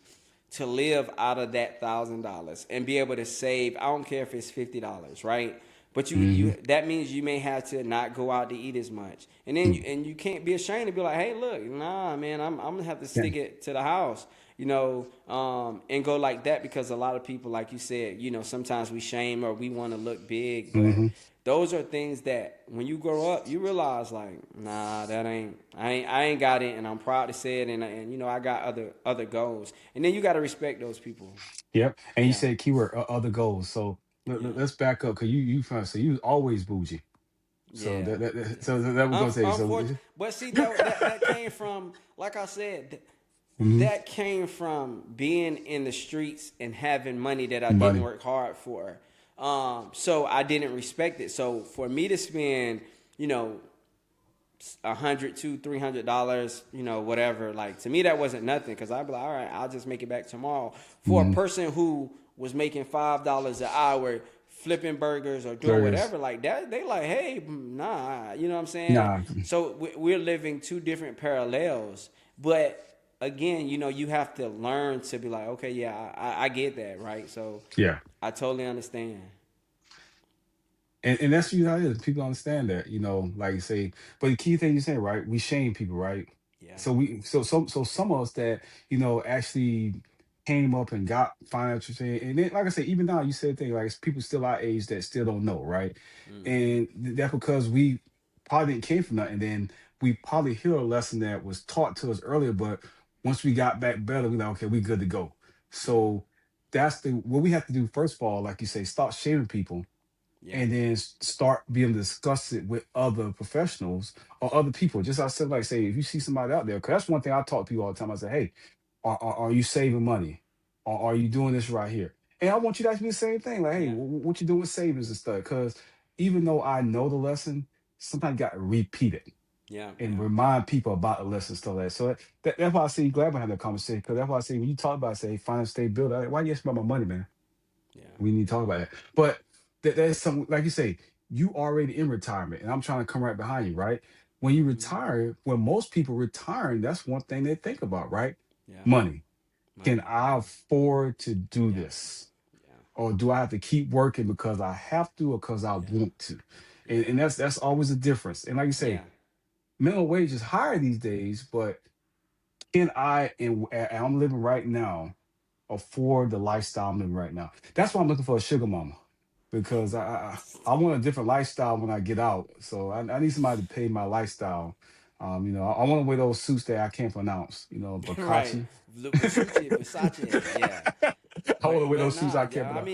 to live out of that $1,000 and be able to save. I don't care if it's $50, right? But Mhm. that means you may have to not go out to eat as much, and then Mm. you can't be ashamed to be like, hey, look, nah, man, I'm gonna have to Yeah. stick it to the house, and go like that because a lot of people, like you said, sometimes we shame or we want to look big, but Mhm. those are things that when you grow up, you realize like, nah, that ain't I ain't got it, and I'm proud to say it, and I got other goals, and then you got to respect those people. Yep. And you Yeah, said keyword other goals. So yeah, let's back up because you trying to say you was always bougie. So yeah. so that was gonna say so. Unfortunately, but see that came from, like I said, Mhm. that came from being in the streets and having money that I didn't Money. work hard for. So I didn't respect it. So for me to spend, you know, 100 to $300, whatever, like to me that wasn't nothing because I'd be like, all right, I'll just make it back tomorrow. For a Mhm. person who was making $5 an hour flipping burgers or doing Burgers. whatever like that, they like, hey, nah, you know what I'm saying? Nah. So we're living two different parallels. But again, you have to learn to be like, okay, yeah, I get that, right? So Yeah. I totally understand. And that's how it is. People understand that, like you say. But the key thing you say, right? We shame people, right? Yeah. So some of us that actually came up and got financial thing, and then like I said, even now you said things like it's people still our age that still don't know, right? Mm-hmm. And that's because we probably didn't came from that, and then we probably hear a lesson that was taught to us earlier, but once we got back better, we like, okay, we good to go. Yeah. So that's what we have to do first of all, like you say, stop shaming people Yeah. and then start being able to discuss it with other professionals or other people. Just I said, like, say, if you see somebody out there, because that's one thing I talk to people all the time. I say, hey, are you saving money? Or are you doing this right here? And I want you to ask me the same thing. Like, hey, Yeah. what you doing with savings and stuff? Because even though I know the lesson, sometimes you got to repeat it Yeah. and Yeah. remind people about the lesson stuff like that. So that's why I say glad we had that conversation. Because that's why I say when you talk about, say, finance state build, why you ask about my money, man? Yeah. We need to talk about it. But there's some, like you say, you already in retirement, and I'm trying to come right behind you, right? When you Mm-hmm. retire, when most people retiring, that's one thing they think about, right? Yeah. Money. Can Money. I afford to do Yeah. this? Yeah. Or do I have to keep working because I have to or because I Yeah. want to? And, Yeah. and that's always a difference. And like you say, Yeah. minimum wage is higher these days, but can I and I'm living right now afford the lifestyle I'm living right now? That's why I'm looking for a sugar mama because I want a different lifestyle when I get out. So I need somebody to pay my lifestyle. I want to wear those suits that I can't pronounce. Right. Bacacci. Versace, yeah. I want to wear But those suits nah, I can't yeah. pronounce.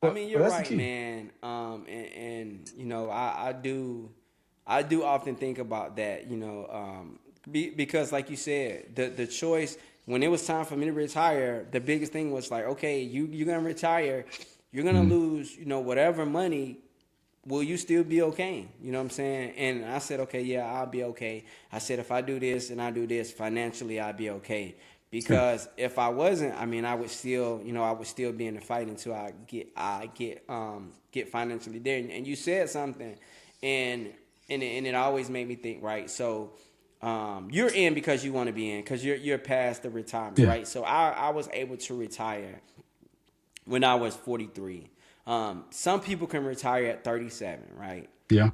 I But mean, but you're that's the right, key. man. And I do often think about that. Because like you said, the choice when it was time for me to retire, the biggest thing was like, okay, you're gonna retire, you're gonna Mhm. lose, whatever money. Will you still be okay? You know what I'm saying? And I said, okay, yeah, I'll be okay. I said, if I do this and I do this financially, I'll be okay. Yeah. Because if I wasn't, I mean, I would still be in the fight until get financially there. And you said something, and it always made me think, right? So, you're in because you want to be in, because you're past the retirement, Yeah. right? So I was able to retire when I was 43. Some people can retire at 37, right? Yeah.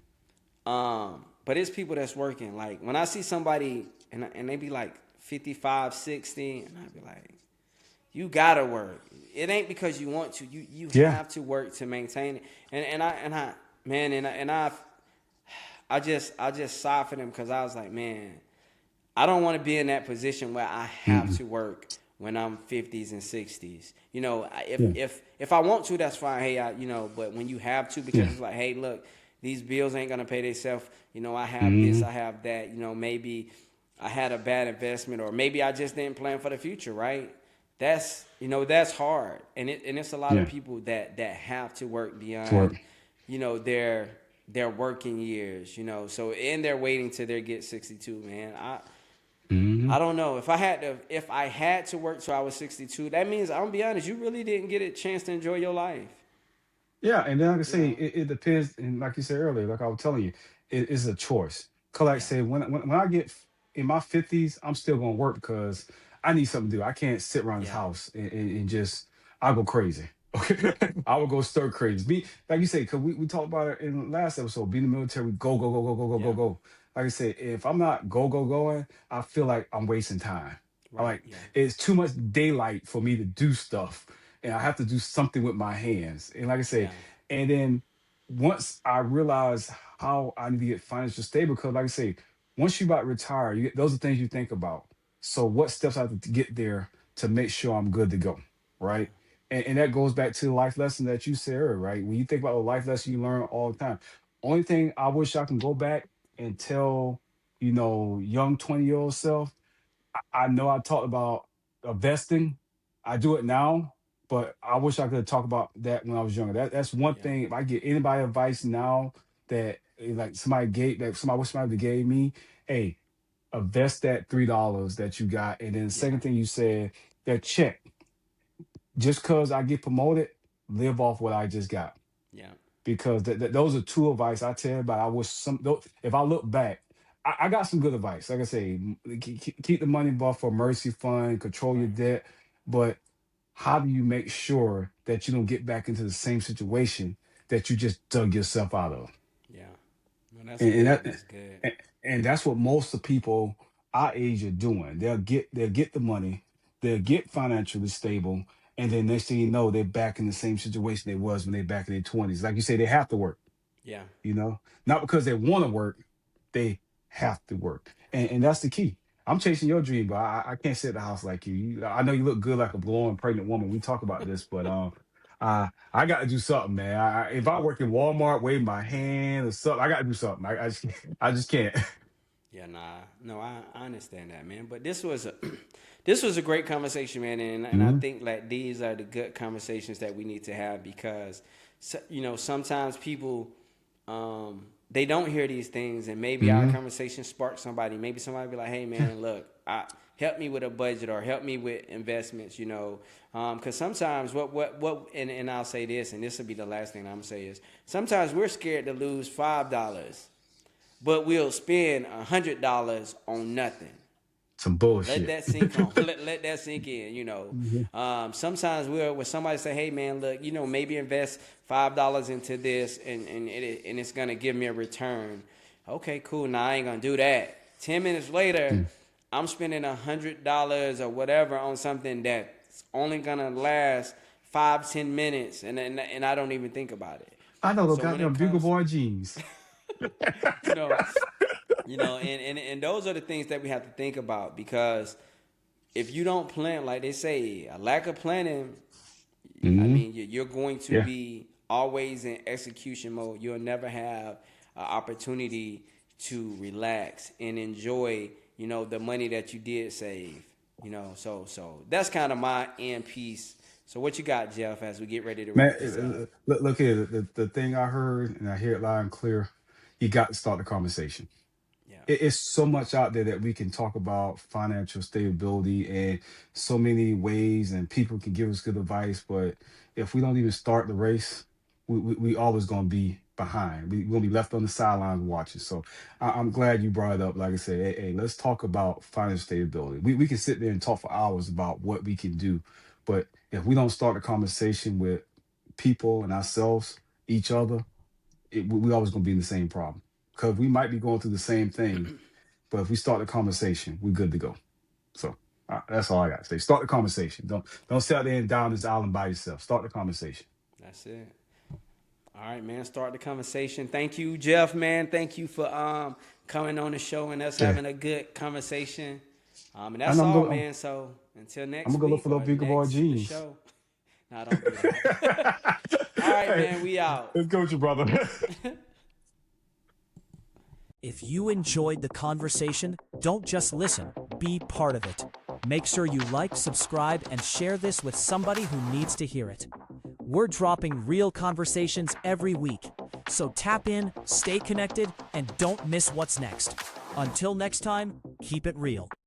But it's people that's working. Like when I see somebody and they be like 55, 60, and I be like, you gotta work. It ain't because you want to. You Yeah. have to work to maintain it. And I man and I just sigh for them because I was like, man, I don't want to be in that position where I have Mm-mm. to work when I'm 50s and 60s. Yeah. If I want to, that's fine. Hey, but when you have to, because Yeah. it's like, hey, look, these bills ain't gonna pay themselves. I have this, Hmm. I have that. Maybe I had a bad investment, or maybe I just didn't plan for the future, right? That's hard, and it's a lot of Yeah. people that have to work To work. beyond, their working years. So and they're waiting till they get 62. Man, Hmm. I don't know if I had to work till I was 62. That means I'm gonna be honest, you really didn't get a chance to enjoy your life. Yeah, and then like I You say, know? it depends. And like you said earlier, like I was telling you, it is a choice. Cause like I Yeah, say, when I get in my 50s, I'm still gonna work because I need something to do. I can't sit around this yeah, house and just I go crazy. Okay, I would go stir crazy. Be like you say, cause we talked about it in the last episode. Being in the military, we go go go go go go go yeah. go. Like I said, if I'm not go go going, I feel like I'm wasting time. I Right. like Yeah, it's too much daylight for me to do stuff, and I have to do something with my hands. And like I say, yeah, and then once I realized how I need to get financial stable, because like I say, once you about to retire, those are things you think about. So what steps I have to get there to make sure I'm good to go, yeah, right? And that goes back to the life lesson that you said earlier, right? When you think about the life lesson you learn all the time, only thing I wish I can go back and tell, young 20-year-old self, I know I talked about investing. I do it now, but I wish I could talk about that when I was younger. That's one yeah, thing. If I get anybody advice now that like somebody wish somebody gave me, hey, invest that $3 that you got. And then the yeah, second thing you said, that check. Just cause I get promoted, live off what I just got. yeah, Because those are two advice I tell everybody. I wish if I look back, I got some good advice. Like I say, keep the money buffer for emergency fund, control your right. debt. But how do you make sure that you don't get back into the same situation that you just dug yourself out of? Yeah. No, that's And, and good. that That's good. and, and that's what most of the people our age are doing. They'll get the money, they'll get financially stable, and then next thing you know, they're back in the same situation they was when they're back in their 20s. Like you say, they have to work, Yeah, not because they want to work, they have to work. And that's the key. I'm chasing your dream, but I can't sit at the house like you. I know you look good like a glowing pregnant woman. We talk about this, but I got to do something, man. If I work in Walmart, wave my hand or something, I got to do something. I just can't. yeah. Nah, no, I understand that, man. But this was a this was a great conversation, man, and I Hmm. think like these are the good conversations that we need to have because sometimes people they don't hear these things, and maybe our Hmm. conversation sparks somebody. Maybe somebody be like, "Hey, man, look, help me with a budget or help me with investments." Because sometimes and I'll say this, and this will be the last thing I'm gonna say is sometimes we're scared to lose $5, but we'll spend $100 on nothing. Some Let bullshit. that sink on. Let that sink in. Mhm. Sometimes when somebody say, "Hey man, look, maybe invest $5 into this, and it's gonna give me a return." Okay, cool. Now I ain't gonna do that. 10 minutes later, I'm spending $100 or whatever on something that's only gonna last 5, 10 minutes, and I don't even think about it. I know those So when it goddamn Bugle comes, Boy jeans. you know, and those are the things that we have to think about, because if you don't plan, like they say, a lack of planning, I Hmm. mean, you're going to Yeah. be always in execution mode. You'll never have an opportunity to relax and enjoy, the money that you did save. So that's kind of my end piece. So what you got, Jeff, as we get ready to Man, wrap this up? look here. The thing I heard, and I hear it loud and clear, you got to start the conversation. Yeah. It's so much out there that we can talk about financial stability and so many ways, and people can give us good advice. But if we don't even start the race, we always going to be behind. We're going to be left on the sidelines watching. So I'm glad you brought it up. Like I said, hey, let's talk about financial stability. We can sit there and talk for hours about what we can do. But if we don't start the conversation with people and ourselves, each other, we always going to be in the same problem, because we might be going through the same thing, but if we start the conversation, we're good to go. So that's all I got to say. Start the conversation. Don't sit out there and down this island by yourself. Start the conversation. That's it. All right, man. Start the conversation. Thank you, Jeff, man. Thank you for coming on the show and us Yeah, having a good conversation. And and that's all, man. So until I'm next gonna go look week for those or Beagle Boy next the jeans. show. No, don't do that. All right, Hey, man. We out. let's go with you, brother. If you enjoyed the conversation, don't just listen, be part of it. Make sure you like, subscribe, and share this with somebody who needs to hear it. We're dropping real conversations every week, so tap in, stay connected, and don't miss what's next. Until next time, keep it real.